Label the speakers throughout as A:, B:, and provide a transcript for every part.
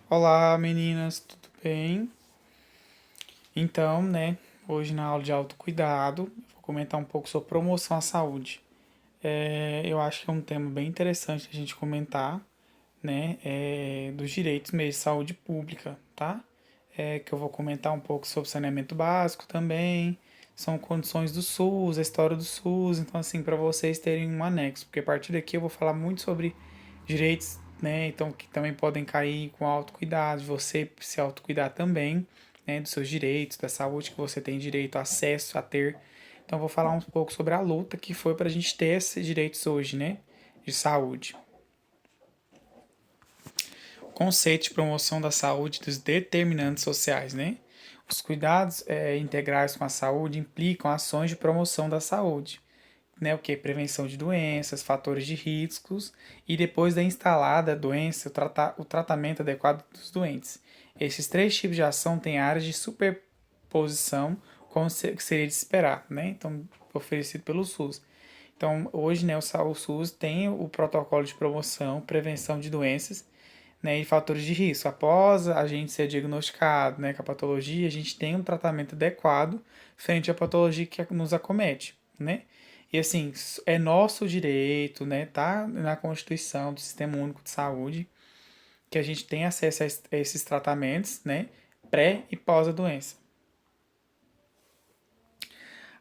A: Olá, meninas, tudo bem? Então, hoje na aula de autocuidado, eu vou comentar um pouco sobre promoção à saúde. Eu acho que é um tema bem interessante a gente comentar, dos direitos mesmo de saúde pública, tá? Que eu vou comentar um pouco sobre saneamento básico também, são condições do SUS, a história do SUS, então assim, para vocês terem um anexo, porque a partir daqui eu vou falar muito sobre direitos, então que também podem cair com autocuidado, de você se autocuidar também, dos seus direitos, da saúde que você tem direito, acesso a ter. Então eu vou falar um pouco sobre a luta que foi para a gente ter esses direitos hoje, de saúde. Conceito de promoção da saúde dos determinantes sociais, Os cuidados integrais com a saúde implicam ações de promoção da saúde, O que? Prevenção de doenças, fatores de riscos e depois da instalada doença, o tratamento adequado dos doentes. Esses três tipos de ação têm áreas de superposição, como seria de se esperar, Então, oferecido pelo SUS. Então, hoje, o SUS tem o protocolo de promoção, prevenção de doenças, e fatores de risco. Após a gente ser diagnosticado, com a patologia, a gente tem um tratamento adequado frente à patologia que nos acomete, E assim, é nosso direito, tá na Constituição do Sistema Único de Saúde, que a gente tem acesso a esses tratamentos, pré e pós a doença.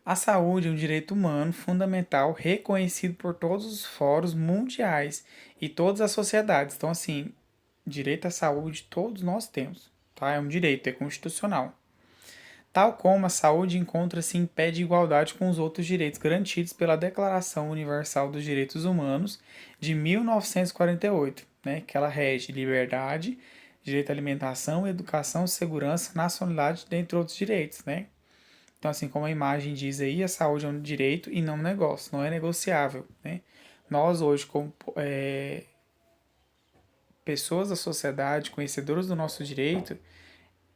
A: A saúde é um direito humano fundamental reconhecido por todos os fóruns mundiais e todas as sociedades. Então, assim, direito à saúde todos nós temos, tá? É um direito, é constitucional. Tal como a saúde encontra-se em pé de igualdade com os outros direitos garantidos pela Declaração Universal dos Direitos Humanos de 1948, que ela rege liberdade, direito à alimentação, educação, segurança, nacionalidade, dentre outros direitos, Então, assim como a imagem diz aí, a saúde é um direito e não um negócio, não é negociável, Nós hoje, como pessoas da sociedade, conhecedoras do nosso direito,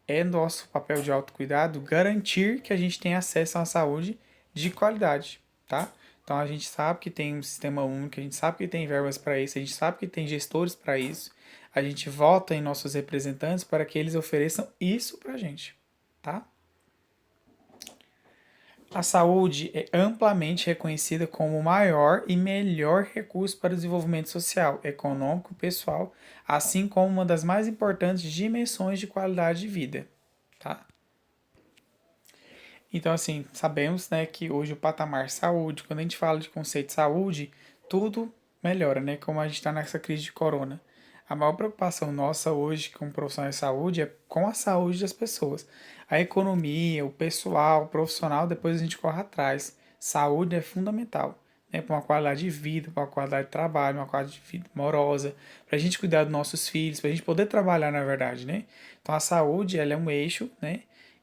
A: é nosso papel de autocuidado garantir que a gente tenha acesso a uma saúde de qualidade, tá? Então a gente sabe que tem um sistema único, a gente sabe que tem verbas para isso, a gente sabe que tem gestores para isso. A gente vota em nossos representantes para que eles ofereçam isso para a gente, tá? A saúde é amplamente reconhecida como o maior e melhor recurso para o desenvolvimento social, econômico e pessoal, assim como uma das mais importantes dimensões de qualidade de vida, tá? Então, assim, sabemos, que hoje o patamar saúde, quando a gente fala de conceito de saúde, tudo melhora, Como a gente está nessa crise de corona. A maior preocupação nossa hoje com profissionais de saúde é com a saúde das pessoas. A economia, o pessoal, o profissional, depois a gente corre atrás. Saúde é fundamental, Para uma qualidade de vida, para uma qualidade de trabalho, uma qualidade de vida amorosa, para a gente cuidar dos nossos filhos, para a gente poder trabalhar, na verdade, Então a saúde, ela é um eixo,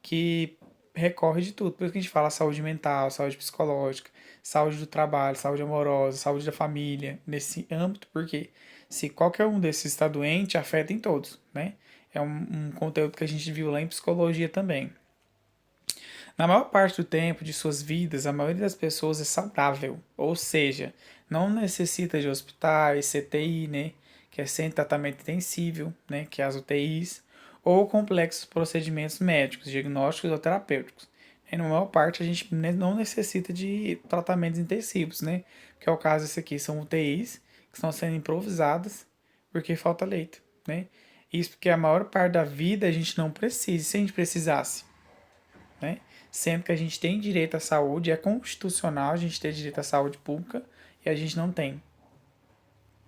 A: que recorre de tudo. Por isso que a gente fala saúde mental, saúde psicológica, saúde do trabalho, saúde amorosa, saúde da família, nesse âmbito, porque se qualquer um desses está doente, afeta em todos, É um conteúdo que a gente viu lá em psicologia também. Na maior parte do tempo de suas vidas, a maioria das pessoas é saudável, ou seja, não necessita de hospitais, CTI, que é Centro de Tratamento Intensível, que é as UTIs, ou complexos procedimentos médicos, diagnósticos ou terapêuticos. Na maior parte, a gente não necessita de tratamentos intensivos, Que é o caso esse aqui, são UTIs que estão sendo improvisadas porque falta leito, Isso porque a maior parte da vida a gente não precisa. Se a gente precisasse, Sendo que a gente tem direito à saúde, é constitucional a gente ter direito à saúde pública e a gente não tem.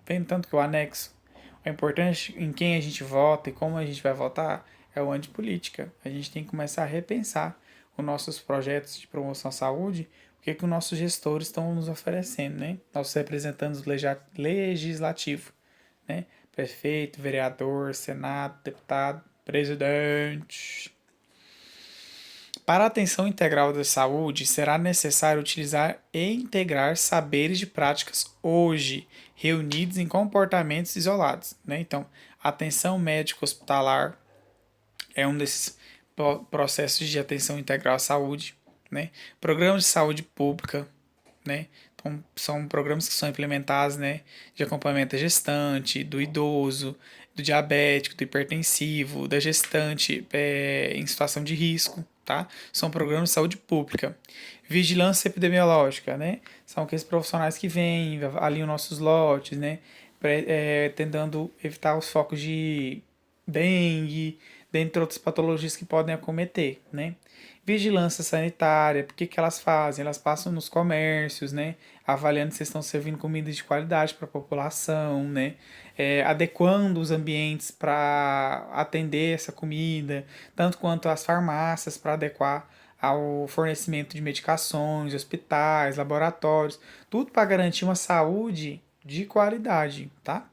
A: Vendo tanto que o anexo, o importante em quem a gente vota e como a gente vai votar é o antipolítica. A gente tem que começar a repensar os nossos projetos de promoção à saúde, o que, que os nossos gestores estão nos oferecendo, Nossos representantes do legislativo, Prefeito, vereador, senado, deputado, presidente. Para a atenção integral da saúde, será necessário utilizar e integrar saberes de práticas hoje reunidos em comportamentos isolados. Então, atenção médico hospitalar é um desses processos de atenção integral à saúde. Programas de saúde pública, Então, são programas que são implementados, de acompanhamento da gestante, do idoso, do diabético, do hipertensivo, da gestante em situação de risco, tá? São programas de saúde pública. Vigilância epidemiológica, né? São aqueles profissionais que vêm, avaliam nossos lotes, né? Tentando evitar os focos de dengue, dentre outras patologias que podem acometer, né? Vigilância sanitária, o que que elas fazem? Elas passam nos comércios, né? Avaliando se estão servindo comida de qualidade para a população, né? Adequando os ambientes para atender essa comida, tanto quanto as farmácias para adequar ao fornecimento de medicações, hospitais, laboratórios, tudo para garantir uma saúde de qualidade, tá?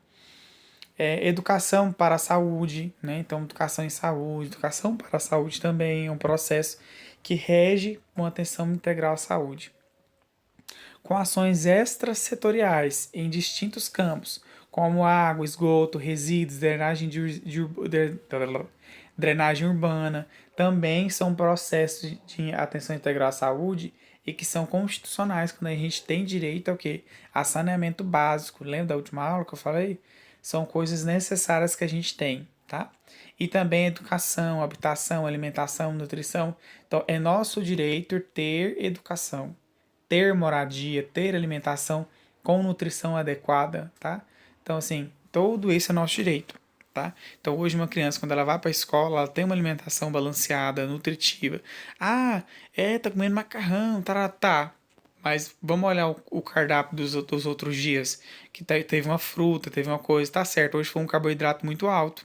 A: Educação para a saúde, né? Então, educação em saúde, educação para a saúde também é um processo que rege uma atenção integral à saúde. Com ações extrasetoriais em distintos campos, como água, esgoto, resíduos, drenagem urbana, também são processos de atenção integral à saúde e que são constitucionais quando a gente tem direito ao quê? A saneamento básico. Lembra da última aula que eu falei? São coisas necessárias que a gente tem, tá? E também educação, habitação, alimentação, nutrição. Então, é nosso direito ter educação, ter moradia, ter alimentação com nutrição adequada, tá? Então, assim, tudo isso é nosso direito, tá? Então, hoje uma criança, quando ela vai para a escola, ela tem uma alimentação balanceada, nutritiva. Ah, tá comendo macarrão, tá. Mas vamos olhar o cardápio dos outros dias, que teve uma fruta, teve uma coisa, tá certo, hoje foi um carboidrato muito alto,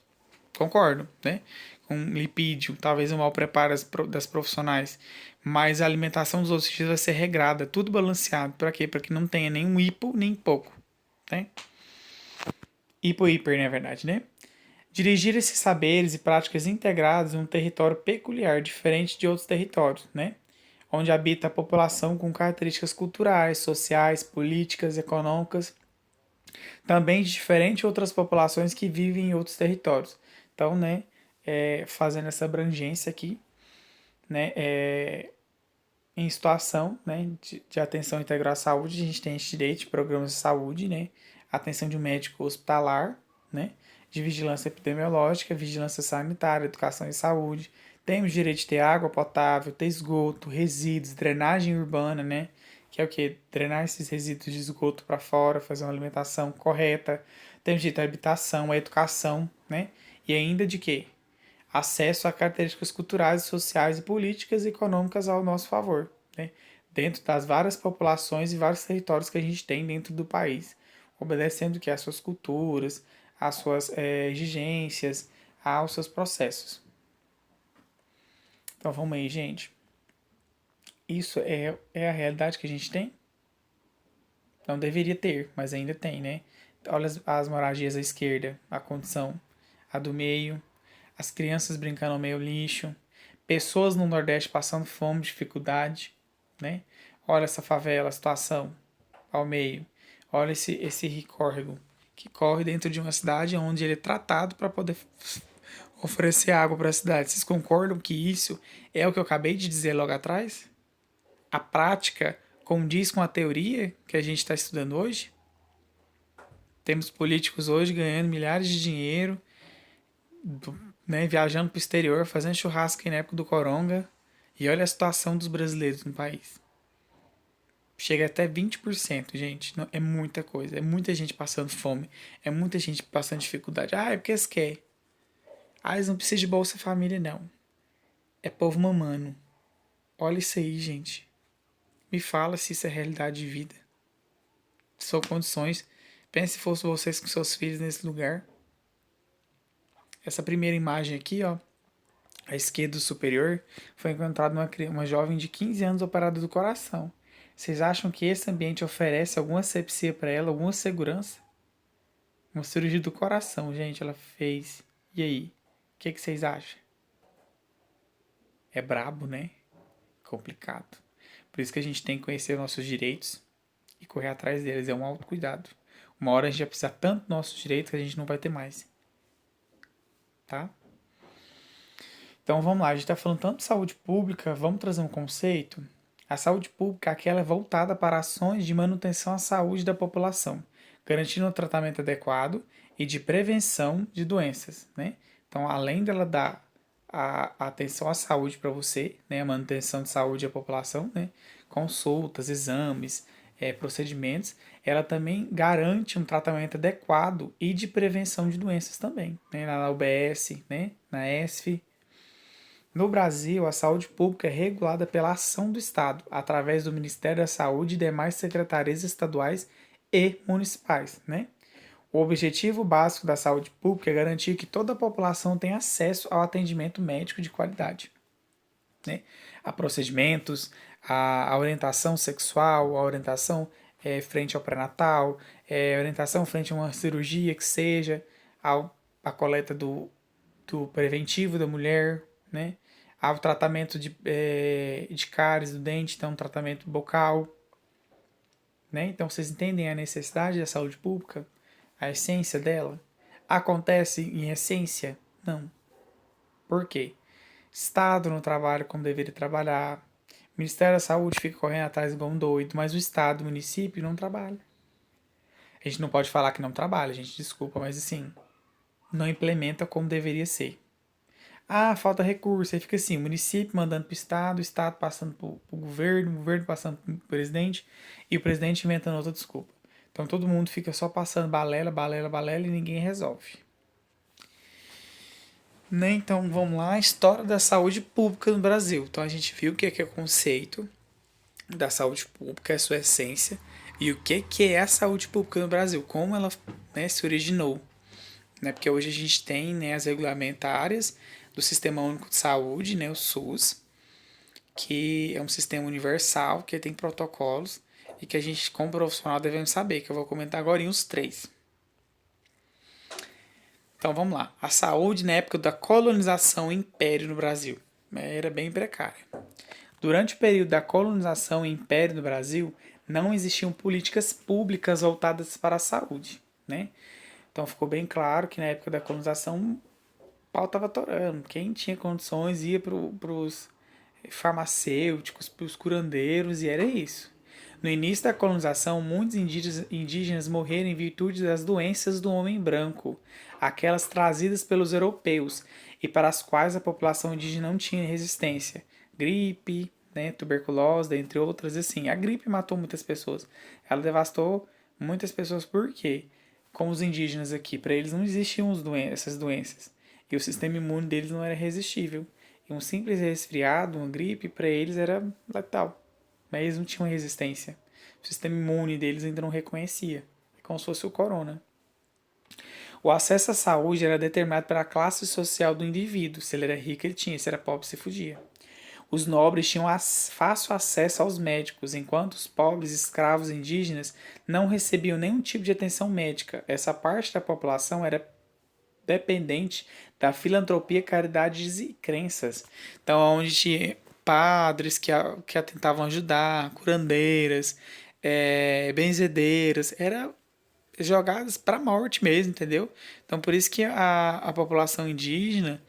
A: concordo, né? Com lipídio, talvez um mau preparo das profissionais, mas a alimentação dos outros dias vai ser regrada, tudo balanceado, para quê? Para que não tenha nenhum hipo, nem pouco, né? Hiper, na verdade, né? Dirigir esses saberes e práticas integrados em um território peculiar, diferente de outros territórios, né? Onde habita a população com características culturais, sociais, políticas, econômicas, também diferente de outras populações que vivem em outros territórios. Então, né, fazendo essa abrangência aqui, né, em situação, né, de atenção integral à saúde, a gente tem esse direito de programas de saúde, né, atenção de um médico hospitalar, né, de vigilância epidemiológica, vigilância sanitária, educação e saúde. Temos direito de ter água potável, ter esgoto, resíduos, drenagem urbana, né, que é o que? Drenar esses resíduos de esgoto para fora, fazer uma alimentação correta. Temos direito à habitação, à educação, né, e ainda de quê? Acesso a características culturais, sociais e políticas e econômicas ao nosso favor, né? Dentro das várias populações e vários territórios que a gente tem dentro do país, obedecendo que às suas culturas, às suas exigências, aos seus processos. Então vamos aí, gente. Isso é a realidade que a gente tem? Não deveria ter, mas ainda tem, né? Olha as moradias à esquerda, a condição, a do meio, as crianças brincando no meio lixo, pessoas no Nordeste passando fome, dificuldade, né? Olha essa favela, a situação ao meio. Olha esse córrego que corre dentro de uma cidade onde ele é tratado para poder oferecer água para a cidade. Vocês concordam que isso é o que eu acabei de dizer logo atrás? A prática condiz com a teoria que a gente está estudando hoje? Temos políticos hoje ganhando milhares de dinheiro, né, viajando para o exterior, fazendo churrasco na época do Coronga. E olha a situação dos brasileiros no país. Chega até 20%, gente. Não, é muita coisa. É muita gente passando fome. É muita gente passando dificuldade. Ah, é porque eles querem. Ah, eles não precisam de Bolsa Família, não. É povo mamando. Olha isso aí, gente. Me fala se isso é realidade de vida. São condições. Pense se fosse vocês com seus filhos nesse lugar. Essa primeira imagem aqui, ó, à esquerda superior, foi encontrada uma jovem de 15 anos operada do coração. Vocês acham que esse ambiente oferece alguma asepsia para ela, alguma segurança? Uma cirurgia do coração, gente, ela fez. E aí? O que vocês acham? É brabo, né? Complicado. Por isso que a gente tem que conhecer nossos direitos e correr atrás deles. É um autocuidado. Uma hora a gente vai precisar tanto dos nossos direitos que a gente não vai ter mais. Tá? Então vamos lá, a gente está falando tanto de saúde pública, vamos trazer um conceito. A saúde pública aquela é voltada para ações de manutenção à saúde da população, garantindo um tratamento adequado e de prevenção de doenças, né? Então, além dela dar a atenção à saúde para você, né, a manutenção de saúde da população, né, consultas, exames, procedimentos, ela também garante um tratamento adequado e de prevenção de doenças também, né, na UBS, né, na ESF. No Brasil, a saúde pública é regulada pela ação do Estado, através do Ministério da Saúde e demais secretarias estaduais e municipais, né? O objetivo básico da saúde pública é garantir que toda a população tenha acesso ao atendimento médico de qualidade, né? A procedimentos, a orientação sexual, a orientação frente ao pré-natal, orientação frente a uma cirurgia que seja, a coleta do preventivo da mulher, né? Ao tratamento de cáries do dente, então tratamento bucal, né? Então vocês entendem a necessidade da saúde pública, a essência dela? Acontece em essência? Não. Por quê? Estado não trabalha como deveria trabalhar. O Ministério da Saúde fica correndo atrás igual um doido, mas o Estado, o município não trabalha. A gente não pode falar que não trabalha, gente, desculpa, mas assim, não implementa como deveria ser. Ah, falta recurso. Aí fica assim, o município mandando para o Estado passando para o governo passando para o presidente, e o presidente inventando outra desculpa. Então todo mundo fica só passando balela, balela, balela e ninguém resolve. Né? Então vamos lá, história da saúde pública no Brasil. Então a gente viu o que é o conceito da saúde pública, a sua essência, e o que é a saúde pública no Brasil, como ela, né, se originou. Né? Porque hoje a gente tem, né, as regulamentárias do Sistema Único de Saúde, né, o SUS, que é um sistema universal, que tem protocolos e que a gente, como profissional, devemos saber, que eu vou comentar agora em os três. Então vamos lá. A saúde na época da colonização e império no Brasil era bem precária. Durante o período da colonização e império no Brasil, não existiam políticas públicas voltadas para a saúde, né? Então ficou bem claro que na época da colonização o pau estava torando. Quem tinha condições ia para os farmacêuticos, para os curandeiros, e era isso. No início da colonização, muitos indígenas morreram em virtude das doenças do homem branco, aquelas trazidas pelos europeus e para as quais a população indígena não tinha resistência. Gripe, né, tuberculose, dentre outras. Assim, a gripe matou muitas pessoas. Ela devastou muitas pessoas por quê? Como os indígenas aqui, para eles não existiam essas doenças. E o sistema imune deles não era resistível. E um simples resfriado, uma gripe, para eles era letal. Mas eles não tinham resistência. O sistema imune deles ainda não reconhecia. É como se fosse o corona. O acesso à saúde era determinado pela classe social do indivíduo. Se ele era rico, ele tinha. Se era pobre, se fugia. Os nobres tinham fácil acesso aos médicos, enquanto os pobres escravos indígenas não recebiam nenhum tipo de atenção médica. Essa parte da população era dependente da filantropia, caridades e crenças. Então, onde tinha padres que a tentavam ajudar, curandeiras, benzedeiras, era jogadas para a morte mesmo, entendeu? Então, por isso que a população indígena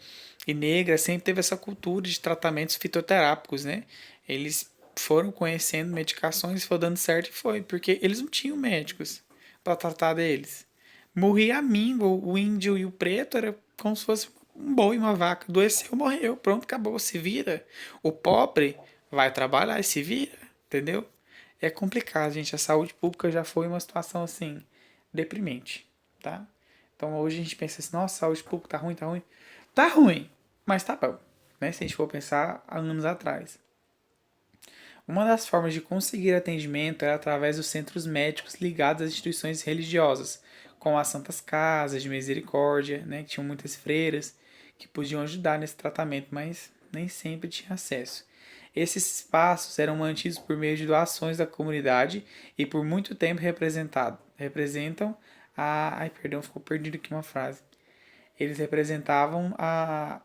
A: e negra sempre teve essa cultura de tratamentos fitoterápicos, né? Eles foram conhecendo medicações, foi dando certo e foi, porque eles não tinham médicos para tratar deles. Morria a míngua, o índio e o preto era como se fosse um boi e uma vaca. Adoeceu, morreu, pronto, acabou, se vira. O pobre vai trabalhar e se vira, entendeu? É complicado, gente. A saúde pública já foi uma situação assim, deprimente, tá? Então hoje a gente pensa assim, nossa, a saúde pública tá ruim, tá ruim. Tá ruim, mas tá bom, né? Se a gente for pensar há anos atrás. Uma das formas de conseguir atendimento era através dos centros médicos ligados às instituições religiosas, como as Santas Casas de Misericórdia, né, que tinham muitas freiras que podiam ajudar nesse tratamento, mas nem sempre tinha acesso. Esses espaços eram mantidos por meio de doações da comunidade e por muito tempo representam a... Ai, perdão, ficou perdido aqui uma frase. Eles representavam a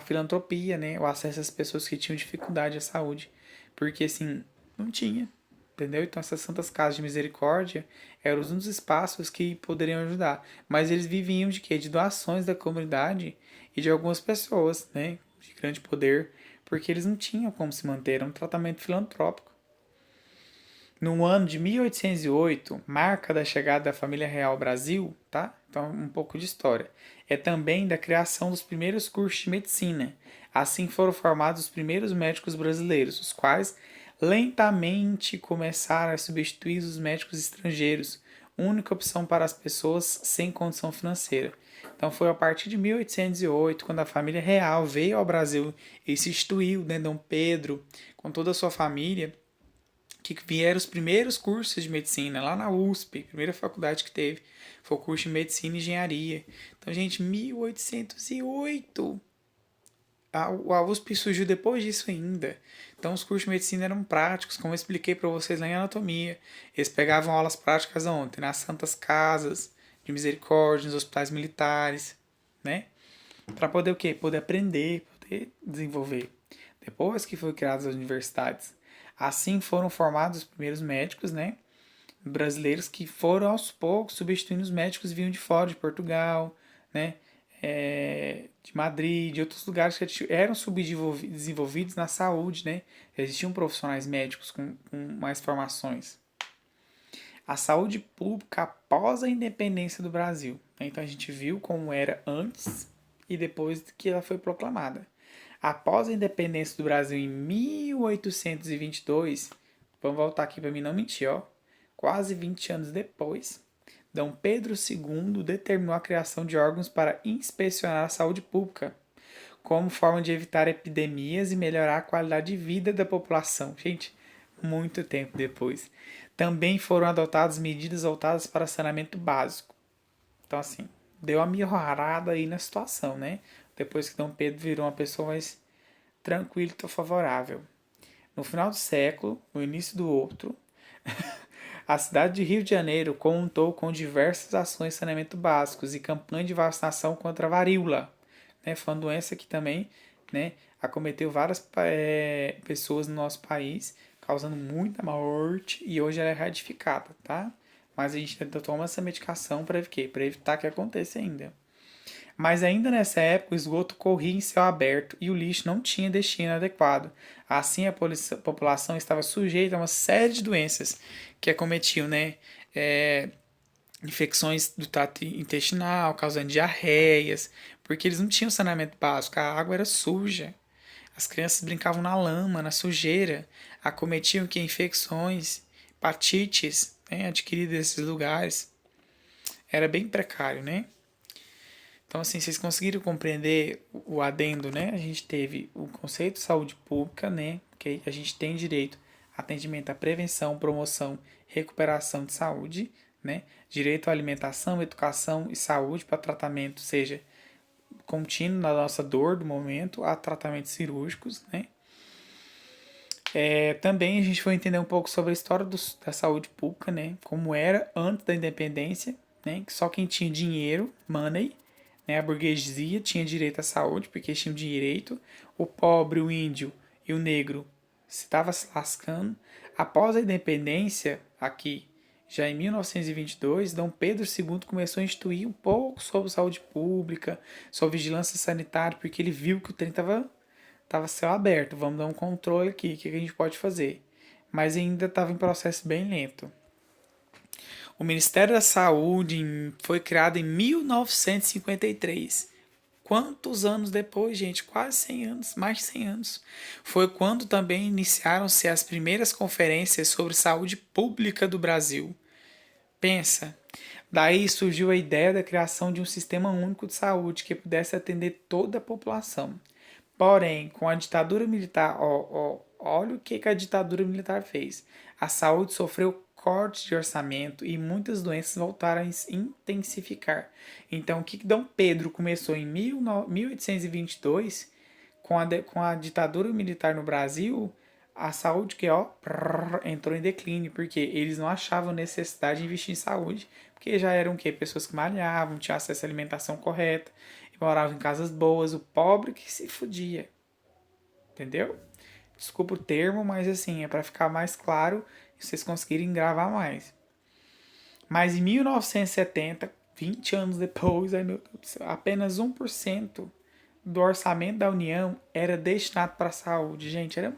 A: filantropia, né? O acesso às pessoas que tinham dificuldade à saúde. Porque, assim, não tinha, entendeu? Então, essas santas casas de misericórdia eram um dos espaços que poderiam ajudar. Mas eles viviam de quê? De doações da comunidade e de algumas pessoas, né? De grande poder, porque eles não tinham como se manter. Era um tratamento filantrópico. No ano de 1808, marca da chegada da família real ao Brasil, tá? Então, um pouco de história. É também da criação dos primeiros cursos de medicina. Assim foram formados os primeiros médicos brasileiros, os quais lentamente começaram a substituir os médicos estrangeiros, única opção para as pessoas sem condição financeira. Então foi a partir de 1808, quando a família real veio ao Brasil e se instituiu, né, Dom Pedro, com toda a sua família, que vieram os primeiros cursos de medicina, lá na USP, primeira faculdade que teve, foi o curso de medicina e engenharia. Então, gente, 1808. A USP surgiu depois disso ainda. Então, os cursos de medicina eram práticos, como eu expliquei para vocês lá em anatomia. Eles pegavam aulas práticas ontem, nas santas casas de misericórdia, nos hospitais militares, né? Para poder o quê? Poder aprender, poder desenvolver. Depois que foram criadas as universidades. Assim foram formados os primeiros médicos, né? Brasileiros que foram aos poucos substituindo os médicos que vinham de fora, de Portugal, né? De Madrid, de outros lugares que eram subdesenvolvidos na saúde, né? Existiam profissionais médicos com mais formações. A saúde pública após a independência do Brasil. Então a gente viu como era antes e depois que ela foi proclamada. Após a independência do Brasil em 1822, vamos voltar aqui para mim não mentir, ó. Quase 20 anos depois, Dom Pedro II determinou a criação de órgãos para inspecionar a saúde pública, como forma de evitar epidemias e melhorar a qualidade de vida da população. Gente, muito tempo depois. Também foram adotadas medidas voltadas para saneamento básico. Então, assim, deu uma melhorada aí na situação, né? Depois que Dom Pedro virou uma pessoa mais tranquila e favorável. No final do século, no início do outro, a cidade de Rio de Janeiro contou com diversas ações de saneamento básicos e campanha de vacinação contra a varíola, né? Foi uma doença que também, né, acometeu várias pessoas no nosso país, causando muita morte e hoje ela é ratificada, tá? Mas a gente ainda toma essa medicação para quê? Para evitar que aconteça ainda. Mas ainda nessa época, o esgoto corria em céu aberto e o lixo não tinha destino adequado. Assim, a população estava sujeita a uma série de doenças que acometiam, né? Infecções do trato intestinal, causando diarreias, porque eles não tinham saneamento básico, a água era suja. As crianças brincavam na lama, na sujeira, acometiam que infecções, hepatites, né, adquiridas nesses lugares. Era bem precário, né? Então, assim, vocês conseguiram compreender o adendo, né? A gente teve o conceito de saúde pública, né? Que a gente tem direito a atendimento à prevenção, promoção, recuperação de saúde, né? Direito à alimentação, educação e saúde para tratamento, seja contínuo na nossa dor do momento, a tratamentos cirúrgicos, né? Também a gente foi entender um pouco sobre a história da saúde pública, né? Como era antes da independência, né? Que só quem tinha dinheiro, money, né? A burguesia tinha direito à saúde, porque tinha direito. O pobre, o índio e o negro estava se lascando. Após a independência, aqui, já em 1922, Dom Pedro II começou a instituir um pouco sobre saúde pública, sobre vigilância sanitária, porque ele viu que o trem estava céu aberto, vamos dar um controle aqui, o que a gente pode fazer? Mas ainda estava em processo bem lento. O Ministério da Saúde foi criado em 1953. Quantos anos depois, gente? Quase 100 anos, mais de 100 anos. Foi quando também iniciaram-se as primeiras conferências sobre saúde pública do Brasil. Pensa, daí surgiu a ideia da criação de um sistema único de saúde que pudesse atender toda a população. Porém, com a ditadura militar, olha o que a ditadura militar fez. A saúde sofreu cortes de orçamento e muitas doenças voltaram a se intensificar. Então, o que Dom Pedro começou em 1822, com a ditadura militar no Brasil, a saúde que entrou em declínio, porque eles não achavam necessidade de investir em saúde, porque já eram pessoas que malhavam, tinham acesso à alimentação correta, moravam em casas boas, o pobre que se fudia. Entendeu? Desculpa o termo, mas assim, é para ficar mais claro e vocês conseguirem gravar mais. Mas em 1970, 20 anos depois, ai meu Deus do céu, apenas 1% do orçamento da União era destinado para a saúde. Gente, era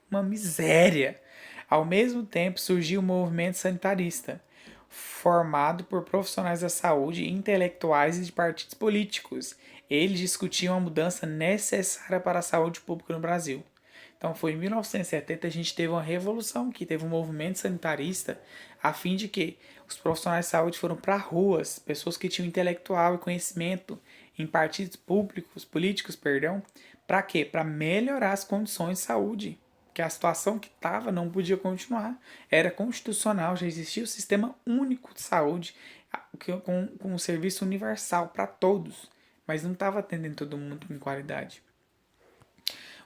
A: uma miséria. Ao mesmo tempo, surgiu o movimento sanitarista, formado por profissionais da saúde, intelectuais e de partidos políticos. Eles discutiam a mudança necessária para a saúde pública no Brasil. Então, foi em 1970 a gente teve uma revolução, que teve um movimento sanitarista, a fim de que os profissionais de saúde foram para ruas, pessoas que tinham intelectual e conhecimento em partidos políticos, para quê? Para melhorar as condições de saúde, que a situação que estava não podia continuar. Era constitucional, já existia o sistema único de saúde com um serviço universal para todos, mas não estava atendendo todo mundo com qualidade.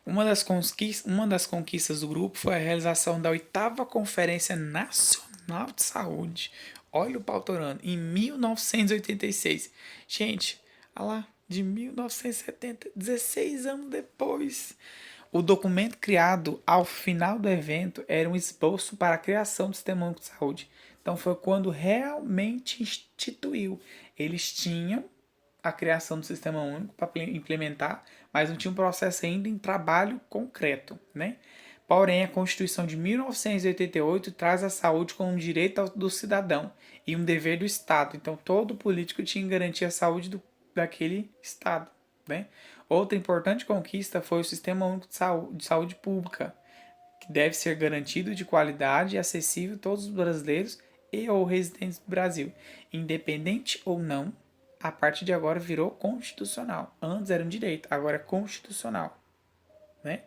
A: Uma das conquistas do grupo foi a realização da 8ª Conferência Nacional de Saúde. Olha o pau torando, em 1986. Gente, olha lá, de 1970, 16 anos depois. O documento criado ao final do evento era um esboço para a criação do Sistema Único de Saúde. Então foi quando realmente instituiu. Eles tinham a criação do Sistema Único para implementar, mas não tinha um processo ainda em trabalho concreto, né? Porém, a Constituição de 1988 traz a saúde como um direito do cidadão e um dever do Estado. Então, todo político tinha que garantir a saúde daquele Estado, né? Outra importante conquista foi o Sistema Único de Saúde Pública, que deve ser garantido de qualidade e acessível a todos os brasileiros e ou residentes do Brasil, independente ou não. A partir de agora virou constitucional. Antes era um direito, agora é constitucional, né?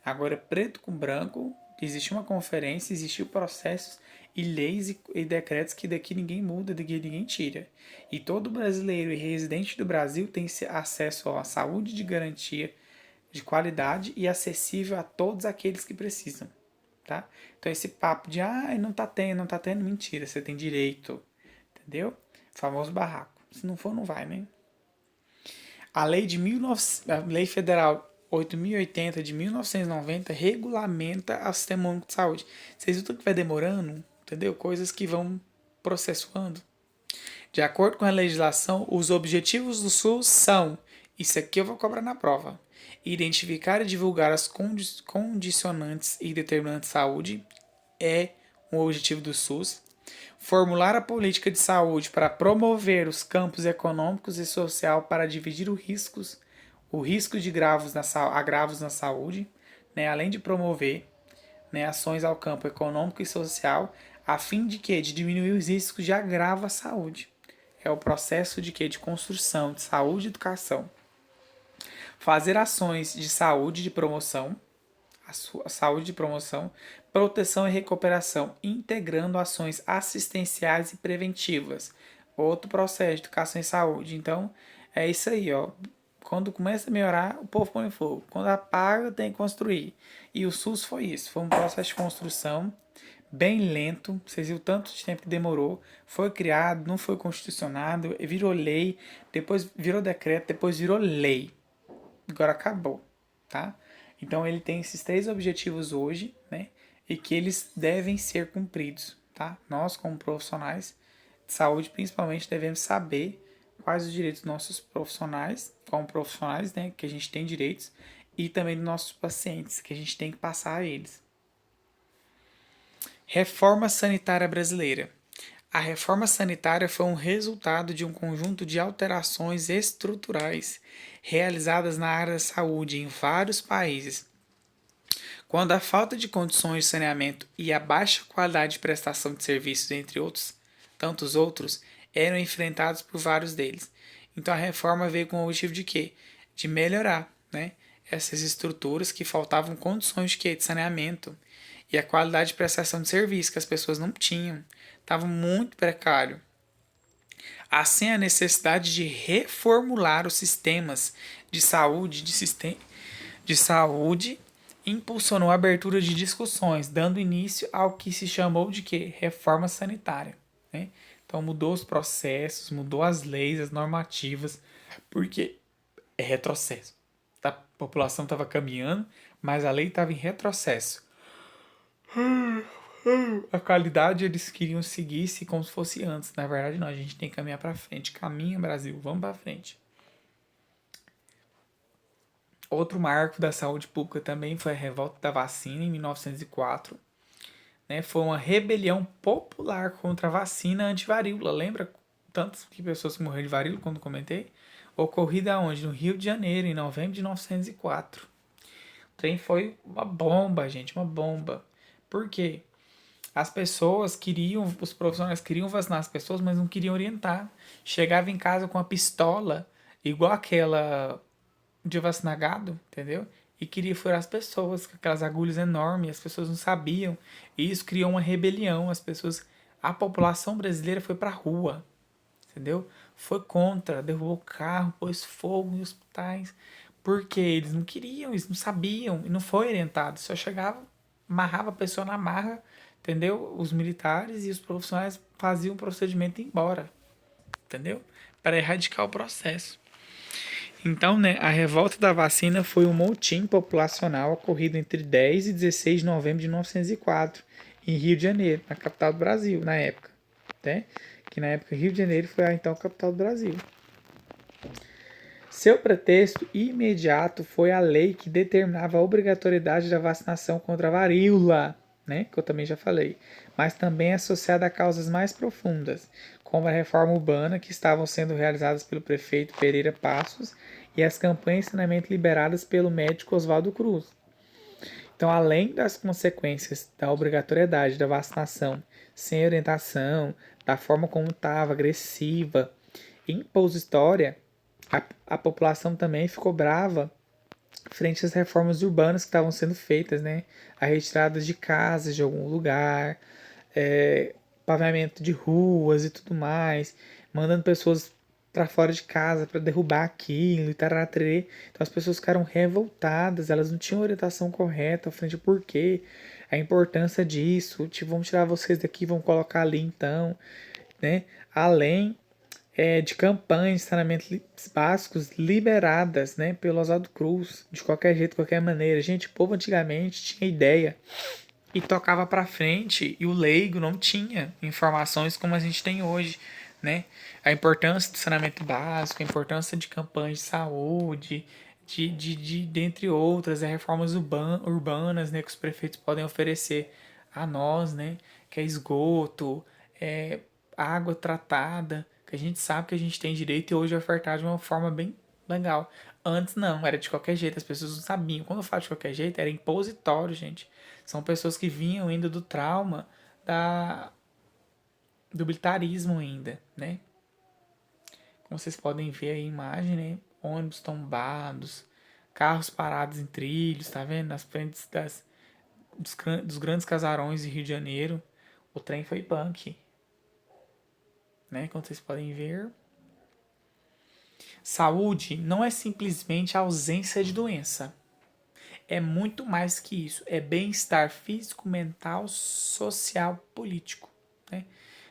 A: Agora, preto com branco, existe uma conferência, existiu processos e leis e decretos que daqui ninguém muda, daqui ninguém tira. E todo brasileiro e residente do Brasil tem acesso à saúde de garantia de qualidade e acessível a todos aqueles que precisam, tá? Então esse papo de, não tá tendo, mentira, você tem direito, entendeu? Famoso barraco. Se não for, não vai, né? A Lei Federal 8.080 de 1990 regulamenta o Sistema Único de Saúde. Vocês viram que vai demorando, entendeu? Coisas que vão processuando. De acordo com a legislação, os objetivos do SUS são, isso aqui eu vou cobrar na prova, identificar e divulgar as condicionantes e determinantes de saúde, é um objetivo do SUS. Formular a política de saúde para promover os campos econômicos e social para dividir o risco de agravos na saúde, né, além de promover, né, ações ao campo econômico e social, a fim de que de diminuir os riscos de agravo à saúde. É o processo de que de construção de saúde e educação. Fazer ações de saúde de promoção, a saúde de promoção, proteção e recuperação, integrando ações assistenciais e preventivas. Outro processo de educação e saúde. Então, é isso aí, ó. Quando começa a melhorar, o povo põe fogo. Quando apaga, tem que construir. E o SUS foi isso. Foi um processo de construção bem lento. Vocês viram o tanto de tempo que demorou. Foi criado, não foi constitucionado, virou lei, depois virou decreto, depois virou lei. Agora acabou, tá? Então ele tem esses 3 objetivos hoje, né? E que eles devem ser cumpridos, tá? Nós, como profissionais de saúde, principalmente, devemos saber quais os direitos dos nossos profissionais, como profissionais, né? Que a gente tem direitos, e também dos nossos pacientes, que a gente tem que passar a eles. Reforma sanitária brasileira. A reforma sanitária foi um resultado de um conjunto de alterações estruturais realizadas na área da saúde em vários países. Quando a falta de condições de saneamento e a baixa qualidade de prestação de serviços, entre tantos outros, eram enfrentados por vários deles. Então a reforma veio com o objetivo de quê? De melhorar, né, essas estruturas que faltavam condições de quê? De saneamento e a qualidade de prestação de serviço que as pessoas não tinham. Estava muito precário. Assim, a necessidade de reformular os sistemas de saúde impulsionou a abertura de discussões, dando início ao que se chamou de quê? Reforma sanitária, né? Então mudou os processos, mudou as leis, as normativas, porque é retrocesso. A população estava caminhando, mas a lei estava em retrocesso. A qualidade eles queriam seguir como se fosse antes. Na verdade, não, a gente tem que caminhar para frente. Caminha, Brasil, vamos para frente. Outro marco da saúde pública também foi a revolta da vacina em 1904. né? Foi uma rebelião popular contra a vacina antivaríola. Lembra tantas que pessoas que morreram de varíola quando comentei? Ocorrida onde? No Rio de Janeiro, em novembro de 1904. O trem foi uma bomba, gente, uma bomba. Por quê? As pessoas queriam, os profissionais queriam vacinar as pessoas, mas não queriam orientar. Chegava em casa com a pistola, igual aquela de vacinar gado, entendeu? E queria furar as pessoas com aquelas agulhas enormes, as pessoas não sabiam. E isso criou uma rebelião, as pessoas, a população brasileira foi pra rua, entendeu? Foi contra, derrubou carro, pôs fogo em hospitais, porque eles não queriam, eles não sabiam, e não foi orientado, só chegava, amarrava a pessoa na marra, entendeu? Os militares e os profissionais faziam o procedimento e ia embora, entendeu? Para erradicar o processo. Então, né, a revolta da vacina foi um motim populacional ocorrido entre 10 e 16 de novembro de 1904, em Rio de Janeiro, na capital do Brasil, na época. Né? Que na época Rio de Janeiro foi a então capital do Brasil. Seu pretexto imediato foi a lei que determinava a obrigatoriedade da vacinação contra a varíola, né, que eu também já falei, mas também associada a causas mais profundas, como a reforma urbana que estavam sendo realizadas pelo prefeito Pereira Passos e as campanhas de saneamento liberadas pelo médico Oswaldo Cruz. Então, além das consequências da obrigatoriedade da vacinação sem orientação, da forma como estava, agressiva, impositória, a população também ficou brava frente às reformas urbanas que estavam sendo feitas, né? A retirada de casas de algum lugar, paveamento de ruas e tudo mais, mandando pessoas para fora de casa para derrubar aquilo e taratrê. Então as pessoas ficaram revoltadas, elas não tinham orientação correta frente ao porquê, a importância disso. Tipo, vamos tirar vocês daqui, vamos colocar ali então, né? Além de campanhas de saneamento básicos liberadas, né, pelo Oswaldo Cruz, de qualquer jeito, de qualquer maneira. Gente, o povo antigamente tinha ideia e tocava para frente e o leigo não tinha informações como a gente tem hoje, né? A importância do saneamento básico, a importância de campanhas de saúde, dentre outras, reformas urbanas, né, que os prefeitos podem oferecer a nós, né, que é esgoto, é, água tratada, que a gente sabe que a gente tem direito e hoje é ofertado de uma forma bem legal. Antes não, era de qualquer jeito, as pessoas não sabiam. Quando eu falo de qualquer jeito, era impositório, gente. São pessoas que vinham ainda do trauma da, do militarismo ainda, né? Como vocês podem ver aí a imagem, né? Ônibus tombados, carros parados em trilhos, tá vendo? Nas frentes dos grandes casarões de Rio de Janeiro. O trem foi punk, né? Como vocês podem ver. Saúde não é simplesmente a ausência de doença. É muito mais que isso. É bem-estar físico, mental, social, político. Né?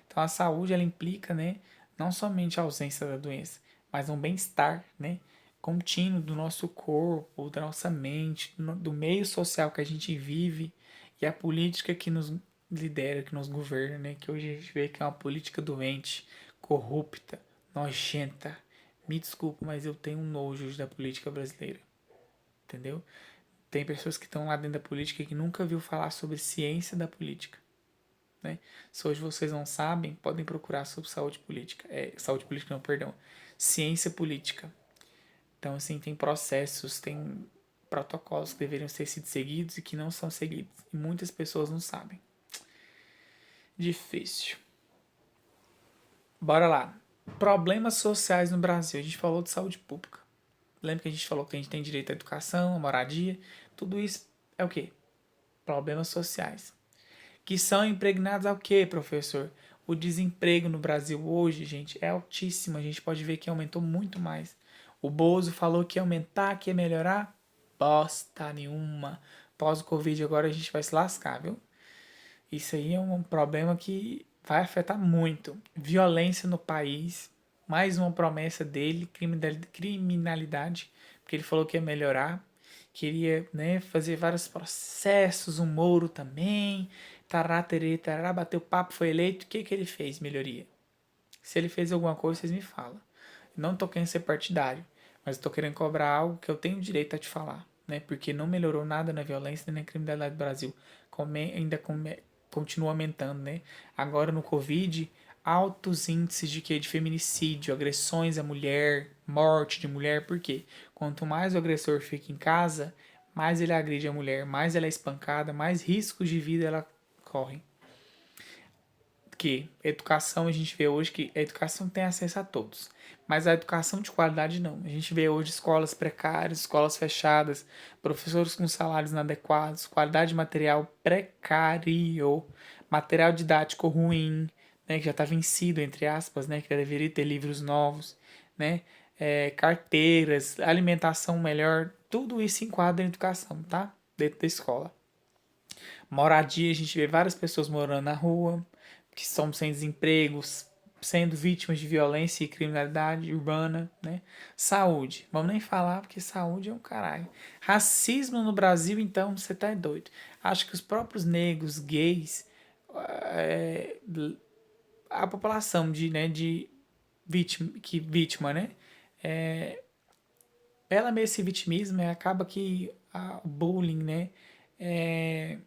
A: Então a saúde ela implica, né, não somente a ausência da doença, mas um bem-estar, né, contínuo do nosso corpo, da nossa mente, do meio social que a gente vive e a política que nos lidera, que nos governa, né, que hoje a gente vê que é uma política doente, corrupta, nojenta. Me desculpa, mas eu tenho um nojo da política brasileira, entendeu? Tem pessoas que estão lá dentro da política que nunca viu falar sobre ciência da política. Né? Se hoje vocês não sabem, podem procurar sobre saúde política. Saúde política não, perdão. Ciência política. Então, assim, tem processos, tem protocolos que deveriam ser sido seguidos e que não são seguidos. E muitas pessoas não sabem. Difícil. Bora lá. Problemas sociais no Brasil. A gente falou de saúde pública. Lembra que a gente falou que a gente tem direito à educação, à moradia? Tudo isso é o quê? Problemas sociais. Que são impregnados ao quê, professor? O desemprego no Brasil hoje, gente, é altíssimo. A gente pode ver que aumentou muito mais. O Bozo falou que ia aumentar, que ia melhorar. Bosta nenhuma. Pós o Covid agora a gente vai se lascar, viu? Isso aí é um problema que vai afetar muito. Violência no país. Mais uma promessa dele, criminalidade, porque ele falou que ia melhorar, queria, né, fazer vários processos, um Moro também, tará, terê, tará, bateu papo, foi eleito, o que que ele fez? Melhoria. Se ele fez alguma coisa, vocês me falam. Não tô querendo ser partidário, mas tô querendo cobrar algo que eu tenho direito a te falar, né, porque não melhorou nada na violência nem na criminalidade do Brasil. continua aumentando, né? Agora no Covid, altos índices de quê? De feminicídio, agressões à mulher, morte de mulher, por quê? Quanto mais o agressor fica em casa, mais ele agride a mulher, mais ela é espancada, mais riscos de vida ela corre. Que educação, a gente vê hoje que a educação tem acesso a todos, mas a educação de qualidade não. A gente vê hoje escolas precárias, escolas fechadas, professores com salários inadequados, qualidade de material precário, material didático ruim, né, que já está vencido, entre aspas, né, que já deveria ter livros novos, né, carteiras, alimentação melhor, tudo isso enquadra em educação, tá? Dentro da escola. Moradia, a gente vê várias pessoas morando na rua, que estão sem desempregos, sendo vítimas de violência e criminalidade urbana, né? Saúde, vamos nem falar porque saúde é um caralho. Racismo no Brasil, então, você tá doido. Acho que os próprios negros, gays, é, a população de vítima, né? Ela mesmo esse vitimismo acaba que o bullying, né? É,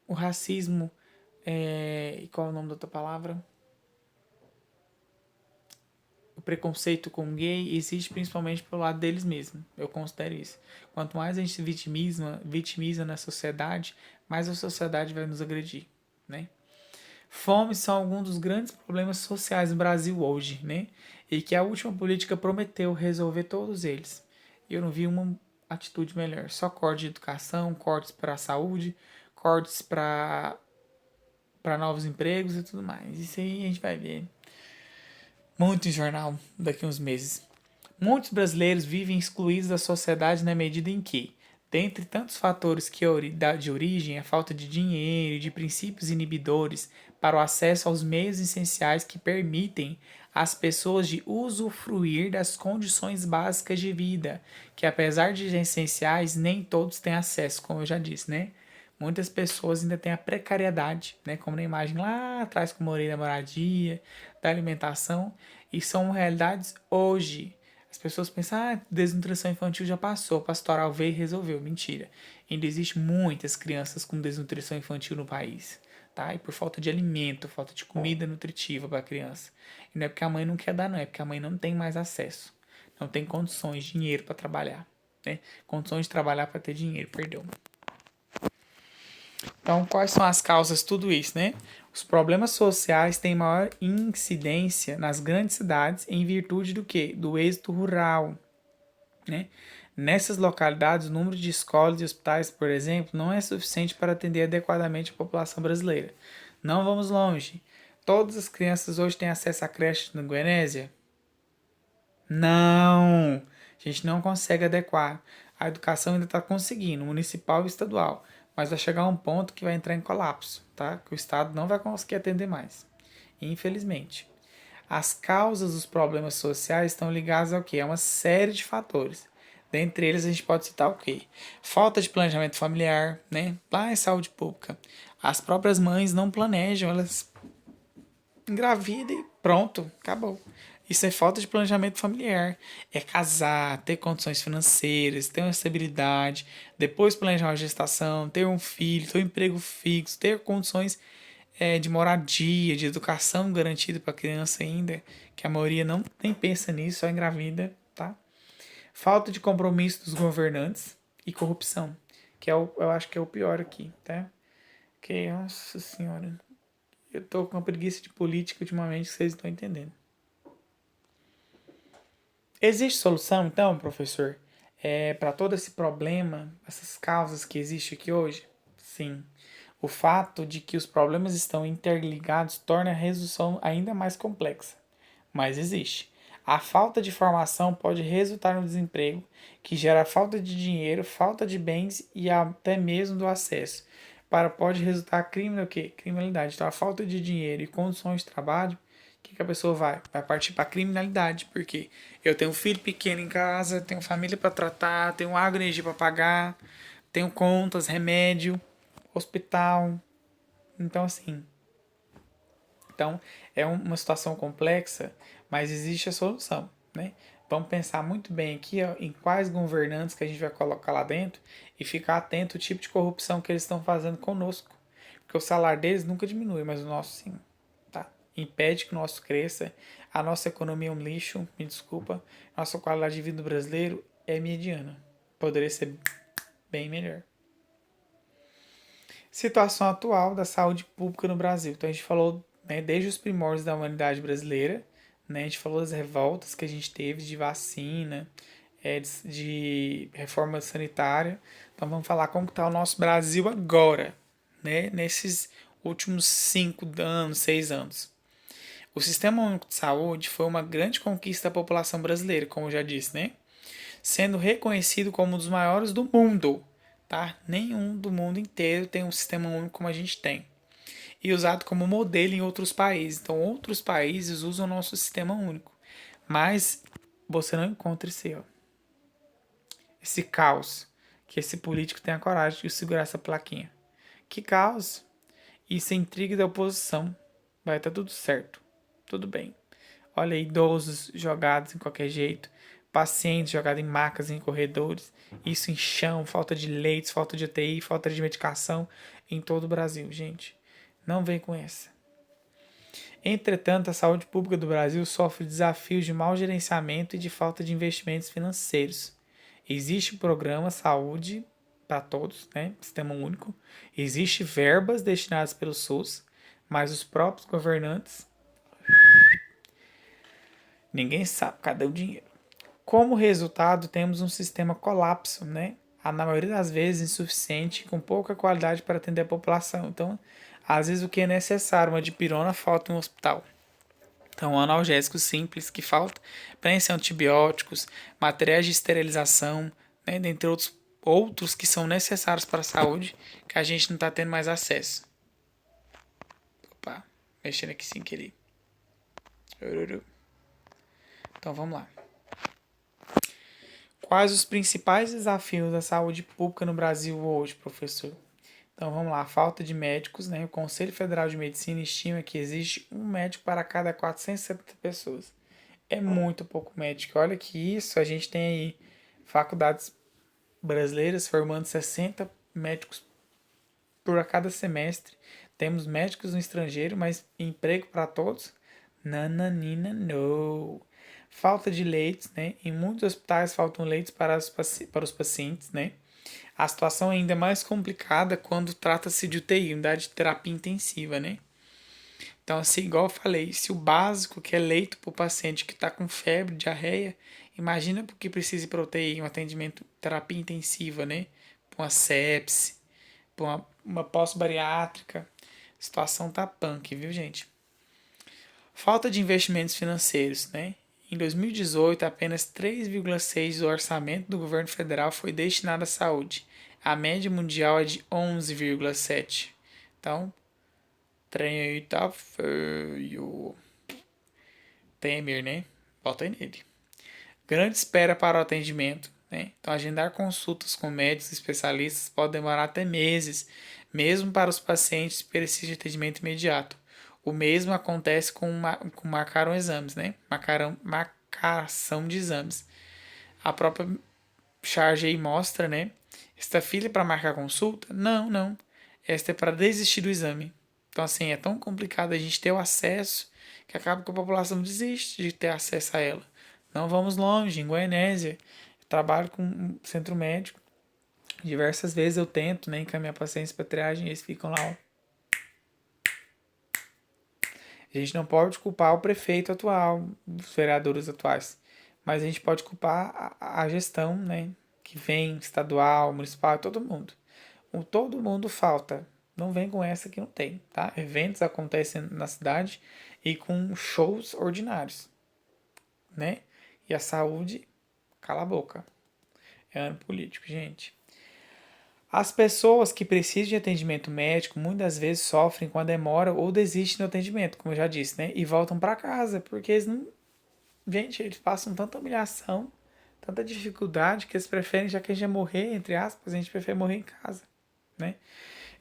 A: o racismo, e qual é o nome da outra palavra? O preconceito com gay existe principalmente pelo lado deles mesmos. Eu considero isso. Quanto mais a gente se vitimiza na sociedade, mais a sociedade vai nos agredir, né? Fome são alguns dos grandes problemas sociais no Brasil hoje, né? E que a última política prometeu resolver todos eles. E eu não vi uma atitude melhor. Só corte de educação, cortes para a saúde, cortes para novos empregos e tudo mais. Isso aí a gente vai ver muito em jornal daqui a uns meses. Muitos brasileiros vivem excluídos da sociedade na medida em que, dentre tantos fatores que de origem, a falta de dinheiro e de princípios inibidores para o acesso aos meios essenciais que permitem às pessoas de usufruir das condições básicas de vida, que apesar de essenciais, nem todos têm acesso, como eu já disse, né? Muitas pessoas ainda têm a precariedade, né? Como na imagem lá atrás que eu morei da moradia, da alimentação, e são realidades hoje. As pessoas pensam, desnutrição infantil já passou, o pastoral veio e resolveu. Mentira. Ainda existe muitas crianças com desnutrição infantil no país, tá? E por falta de alimento, falta de comida nutritiva para a criança. E não é porque a mãe não quer dar, não, é porque a mãe não tem mais acesso. Não tem condições, dinheiro para trabalhar, né? Condições de trabalhar para ter dinheiro, perdão. Então, quais são as causas de tudo isso, né? Os problemas sociais têm maior incidência nas grandes cidades em virtude do quê? Do êxito rural, né? Nessas localidades, o número de escolas e hospitais, por exemplo, não é suficiente para atender adequadamente a população brasileira. Não vamos longe. Todas as crianças hoje têm acesso à creche no Goianésia? Não! A gente não consegue adequar. A educação ainda está conseguindo, municipal e estadual, mas vai chegar um ponto que vai entrar em colapso, tá? Que o Estado não vai conseguir atender mais, infelizmente. As causas dos problemas sociais estão ligadas ao quê? A uma série de fatores. Dentre eles, a gente pode citar o quê? Falta de planejamento familiar, né? Lá em saúde pública. As próprias mães não planejam, elas engravidam e pronto, acabou. Isso é falta de planejamento familiar. É casar, ter condições financeiras, ter uma estabilidade, depois planejar uma gestação, ter um filho, ter um emprego fixo, ter condições de moradia, de educação garantida para a criança ainda, que a maioria não nem pensa nisso, só engravida, tá? Falta de compromisso dos governantes e corrupção, que eu acho que é o pior aqui, tá? Que, nossa senhora, eu tô com uma preguiça de política ultimamente que vocês estão entendendo. Existe solução, então, professor, para todo esse problema, essas causas que existem aqui hoje? Sim. O fato de que os problemas estão interligados torna a resolução ainda mais complexa, mas existe. A falta de formação pode resultar no desemprego, que gera falta de dinheiro, falta de bens e até mesmo do acesso. Pode resultar crime o quê? Criminalidade. Então, a falta de dinheiro e condições de trabalho, que a pessoa vai? Vai partir para criminalidade, porque eu tenho um filho pequeno em casa, tenho família para tratar, tenho água e energia para pagar, tenho contas, remédio, hospital. Então, assim, é uma situação complexa, mas existe a solução, né? Vamos pensar muito bem aqui ó, em quais governantes que a gente vai colocar lá dentro e ficar atento ao tipo de corrupção que eles estão fazendo conosco. Porque o salário deles nunca diminui, mas o nosso sim, tá? Impede que o nosso cresça. A nossa economia é um lixo, me desculpa. Nossa qualidade de vida do brasileiro é mediana. Poderia ser bem melhor. Situação atual da saúde pública no Brasil. Então a gente falou, né, desde os primórdios da humanidade brasileira, né, a gente falou das revoltas que a gente teve de vacina, de reforma sanitária. Então vamos falar como está o nosso Brasil agora, né, nesses últimos 5 anos, 6 anos. O Sistema Único de Saúde foi uma grande conquista da população brasileira, como eu já disse, né? Sendo reconhecido como um dos maiores do mundo, tá? Nenhum do mundo inteiro tem um sistema único como a gente tem. E usado como modelo em outros países. Então, outros países usam o nosso sistema único. Mas você não encontra esse caos que esse político tem a coragem de segurar essa plaquinha. Que caos? Isso é intriga da oposição. Vai estar tudo certo. Tudo bem. Olha aí, idosos jogados em qualquer jeito, pacientes jogados em macas, em corredores, isso em chão, falta de leitos, falta de UTI, falta de medicação em todo o Brasil, gente. Não vem com essa. Entretanto, a saúde pública do Brasil sofre desafios de mau gerenciamento e de falta de investimentos financeiros. Existe o programa Saúde para Todos, né? Sistema único. Existe verbas destinadas pelo SUS, mas os próprios governantes, ninguém sabe cadê o dinheiro. Como resultado, temos um sistema colapso, né? Na maioria das vezes insuficiente, com pouca qualidade para atender a população. Então, às vezes o que é necessário, uma dipirona, falta em um hospital. Então, analgésicos simples que falta, preenche antibióticos, materiais de esterilização, né? Dentre outros que são necessários para a saúde, que a gente não está tendo mais acesso. Opa, mexendo aqui sem querer. Então, vamos lá. Quais os principais desafios da saúde pública no Brasil hoje, professor? Então vamos lá, falta de médicos, né? O Conselho Federal de Medicina estima que existe um médico para cada 470 pessoas. É muito pouco médico. Olha que isso, a gente tem aí faculdades brasileiras formando 60 médicos por cada semestre. Temos médicos no estrangeiro, mas emprego para todos? Nananina, não. Falta de leitos, né? Em muitos hospitais faltam leitos para os pacientes, né? A situação é ainda mais complicada quando trata-se de UTI, unidade de terapia intensiva, né? Então, assim, igual eu falei, se o básico que é leito para o paciente que está com febre, diarreia, imagina porque precisa ir para UTI, um atendimento, terapia intensiva, né? Para uma sepse, para uma pós-bariátrica. A situação tá punk, viu, gente? Falta de investimentos financeiros, né? Em 2018, apenas 3,6% do orçamento do governo federal foi destinado à saúde. A média mundial é de 11,7%. Então, trem aí tá feio. Temer, né? Bota aí nele. Grande espera para o atendimento, né? Então, agendar consultas com médicos especialistas pode demorar até meses, mesmo para os pacientes que precisam de atendimento imediato. O mesmo acontece com marcaram exames, né? Marcação de exames. A própria charge aí mostra, né? Esta fila é para marcar consulta? Não, não. Esta é para desistir do exame. Então, assim, é tão complicado a gente ter o acesso que acaba que a população desiste de ter acesso a ela. Não vamos longe, em Goianésia. Eu trabalho com um centro médico. Diversas vezes eu tento, né, encaminhar pacientes para triagem e eles ficam lá, ó. A gente não pode culpar o prefeito atual, os vereadores atuais, mas a gente pode culpar a gestão, né, que vem, estadual, municipal, todo mundo. Todo mundo falta. Não vem com essa que não tem, tá? Eventos acontecem na cidade e com shows ordinários, né? E a saúde, cala a boca. É ano político, gente. As pessoas que precisam de atendimento médico muitas vezes sofrem com a demora ou desistem do atendimento, como eu já disse, né? E voltam para casa, porque eles não. Gente, eles passam tanta humilhação, tanta dificuldade, que eles preferem, já que a gente ia morrer, entre aspas, a gente prefere morrer em casa, né?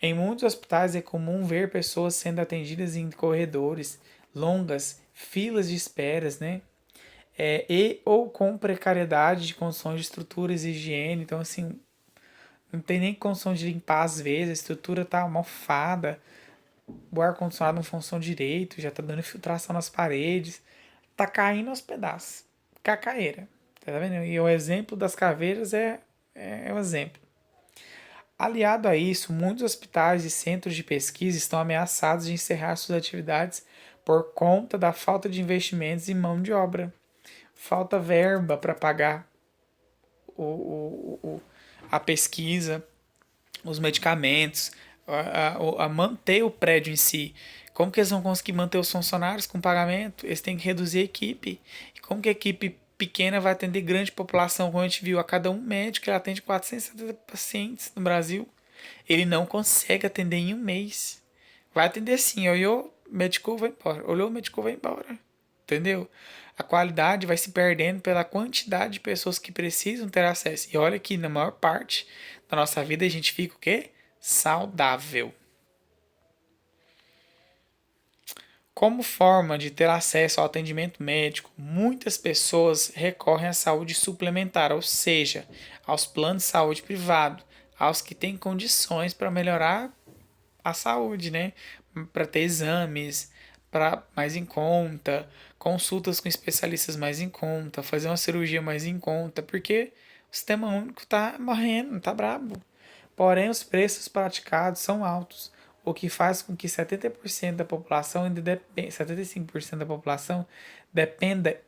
A: Em muitos hospitais é comum ver pessoas sendo atendidas em corredores, longas filas de esperas, né? E ou com precariedade de condições de estruturas e higiene. Então, assim, não tem nem condição de limpar às vezes, a estrutura tá mofada, o ar-condicionado não funciona direito, já tá dando infiltração nas paredes, tá caindo aos pedaços. Cacaeira. Tá vendo? E o exemplo das caveiras é um exemplo. Aliado a isso, muitos hospitais e centros de pesquisa estão ameaçados de encerrar suas atividades por conta da falta de investimentos em mão de obra. Falta verba para pagar o, a pesquisa, os medicamentos, a manter o prédio em si. Como que eles vão conseguir manter os funcionários com pagamento? Eles têm que reduzir a equipe. E como que a equipe pequena vai atender grande população? Como a gente viu, a cada um médico ele atende 470 pacientes no Brasil. Ele não consegue atender em um mês. Vai atender sim, olhou, medicou, vai embora. Olhou, medicou, vai embora. Entendeu? A qualidade vai se perdendo pela quantidade de pessoas que precisam ter acesso. E olha que na maior parte da nossa vida a gente fica o quê? Saudável. Como forma de ter acesso ao atendimento médico, muitas pessoas recorrem à saúde suplementar, ou seja, aos planos de saúde privado, aos que têm condições para melhorar a saúde, né? Para ter exames para mais em conta, consultas com especialistas mais em conta, fazer uma cirurgia mais em conta, porque o sistema único está morrendo, está brabo. Porém, os preços praticados são altos, o que faz com que 70% da população, 75% da população dependa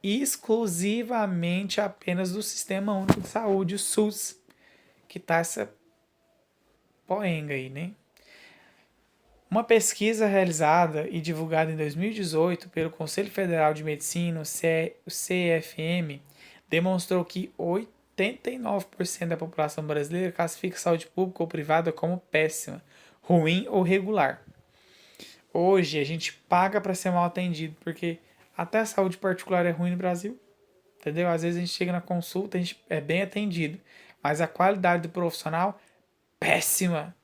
A: exclusivamente apenas do Sistema Único de Saúde, o SUS, que está essa poenga aí, né? Uma pesquisa realizada e divulgada em 2018 pelo Conselho Federal de Medicina, o CFM, demonstrou que 89% da população brasileira classifica a saúde pública ou privada como péssima, ruim ou regular. Hoje a gente paga para ser mal atendido, porque até a saúde particular é ruim no Brasil, entendeu? Às vezes a gente chega na consulta, a gente é bem atendido, mas a qualidade do profissional, péssima,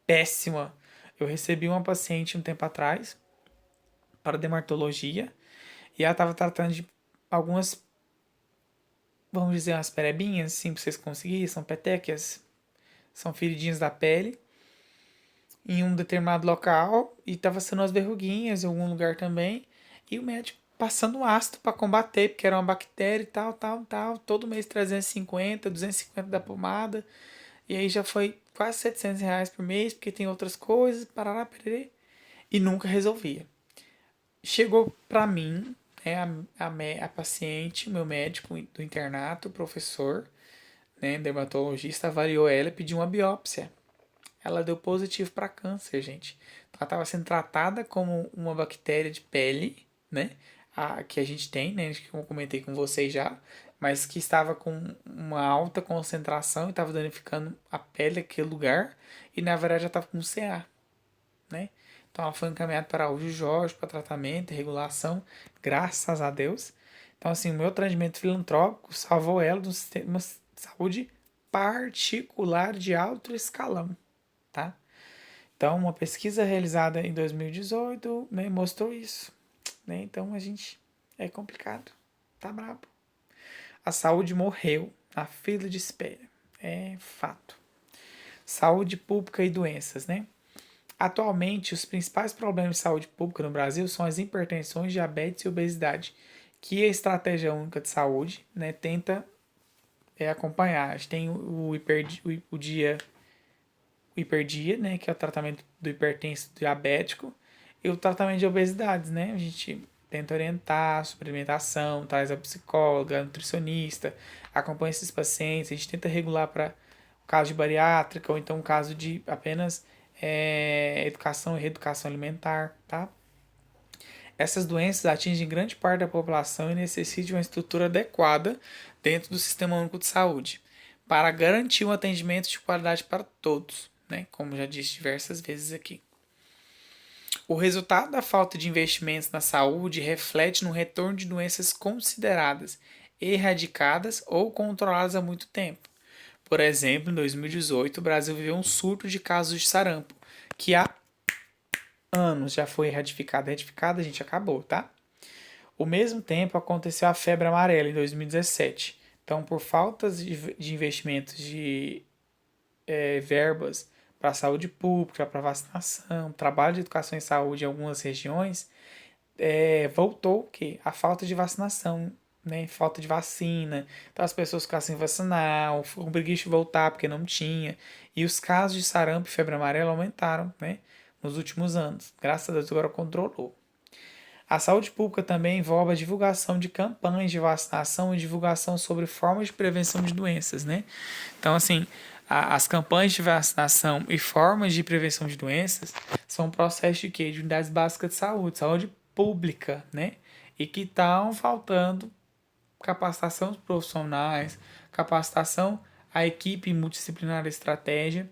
A: péssima. Eu recebi uma paciente um tempo atrás para dermatologia e ela estava tratando de algumas, vamos dizer, umas perebinhas, assim, para vocês conseguirem, são petequias, são feridinhas da pele em um determinado local e estava sendo umas verruguinhas em algum lugar também e o médico passando ácido para combater, porque era uma bactéria e tal, tal, tal, todo mês 350, 250 da pomada e aí já foi quase R$ 700 por mês, porque tem outras coisas, parará, pererê, e nunca resolvia. Chegou para mim, né, a paciente, meu médico do internato, o professor, né, dermatologista, avaliou ela e pediu uma biópsia. Ela deu positivo para câncer, gente. Ela estava sendo tratada como uma bactéria de pele, né? Que a gente tem, né? Que eu comentei com vocês já, mas que estava com uma alta concentração e estava danificando a pele daquele lugar e na verdade já estava com CA, né? Então ela foi encaminhada para o Jorge para tratamento e regulação, graças a Deus. Então assim, o meu atendimento filantrópico salvou ela de um sistema de saúde particular de alto escalão, tá? Então, uma pesquisa realizada em 2018, né, mostrou isso, né? Então, a gente é complicado, tá brabo. A saúde morreu na fila de espera, é fato. Saúde pública e doenças, né? Atualmente, os principais problemas de saúde pública no Brasil são as hipertensões, diabetes e obesidade, que a Estratégia Única de Saúde, né, tenta acompanhar. A gente tem o dia o hiperdia, né, que é o tratamento do hipertenso diabético, e o tratamento de obesidades, né? A gente tenta orientar sobre alimentação, traz a psicóloga, a nutricionista, acompanha esses pacientes, a gente tenta regular para o caso de bariátrica ou então o caso de apenas educação e reeducação alimentar, tá? Essas doenças atingem grande parte da população e necessitam de uma estrutura adequada dentro do Sistema Único de Saúde para garantir um atendimento de qualidade para todos, né? Como já disse diversas vezes aqui. O resultado da falta de investimentos na saúde reflete no retorno de doenças consideradas erradicadas ou controladas há muito tempo. Por exemplo, em 2018, o Brasil viveu um surto de casos de sarampo, que há anos já foi retificado, a gente acabou, tá? Ao mesmo tempo, aconteceu a febre amarela em 2017. Então, por faltas de investimentos de verbas para a saúde pública, para vacinação, trabalho de educação e saúde em algumas regiões, voltou o quê? A falta de vacinação, né? Falta de vacina. Então as pessoas ficaram sem vacinar, o preguiça voltar porque não tinha. E os casos de sarampo e febre amarela aumentaram, né? Nos últimos anos. Graças a Deus agora controlou. A saúde pública também envolve a divulgação de campanhas de vacinação e divulgação sobre formas de prevenção de doenças, né? Então, assim, as campanhas de vacinação e formas de prevenção de doenças são um processo de quê? De unidades básicas de saúde, saúde pública, né? E que estão faltando capacitação dos profissionais, capacitação à equipe multidisciplinar da estratégia,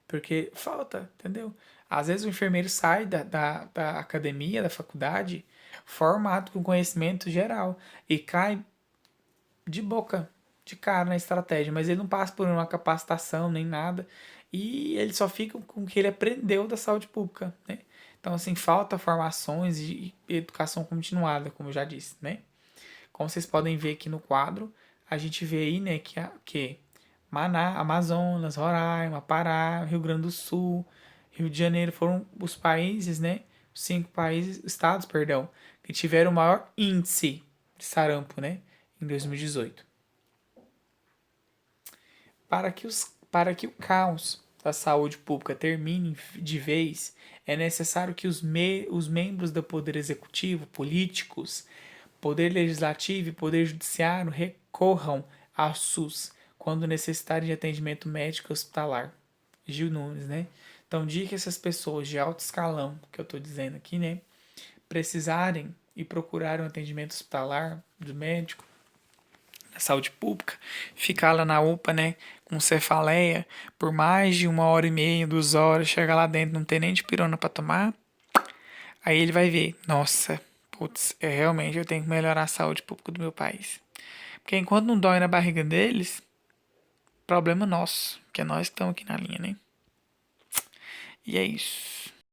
A: porque falta, entendeu? Às vezes o enfermeiro sai da academia, da faculdade, formado com conhecimento geral e cai de boca, de cara na estratégia, mas ele não passa por uma capacitação nem nada e ele só fica com o que ele aprendeu da saúde pública, né? Então, assim, falta formações e educação continuada, como eu já disse, né? Como vocês podem ver aqui no quadro, a gente vê aí, né, que Maná, Amazonas, Roraima, Pará, Rio Grande do Sul, Rio de Janeiro foram os países, né, os 5 estados, perdão, que tiveram o maior índice de sarampo, né, em 2018. Para que o caos da saúde pública termine de vez, é necessário que os membros do Poder Executivo, políticos, Poder Legislativo e Poder Judiciário recorram ao SUS quando necessitarem de atendimento médico hospitalar. Gil Nunes, né? Então, diga que essas pessoas de alto escalão, que eu estou dizendo aqui, né, precisarem e procurarem um atendimento hospitalar do médico, da saúde pública, ficar lá na UPA, né, com cefaleia, por mais de 1 hora e meia, 2 horas, chegar lá dentro, não tem nem de pirona para tomar, aí ele vai ver, nossa, putz, realmente eu tenho que melhorar a saúde pública do meu país. Porque enquanto não dói na barriga deles, problema nosso, que é nós que estamos aqui na linha, né? E é isso.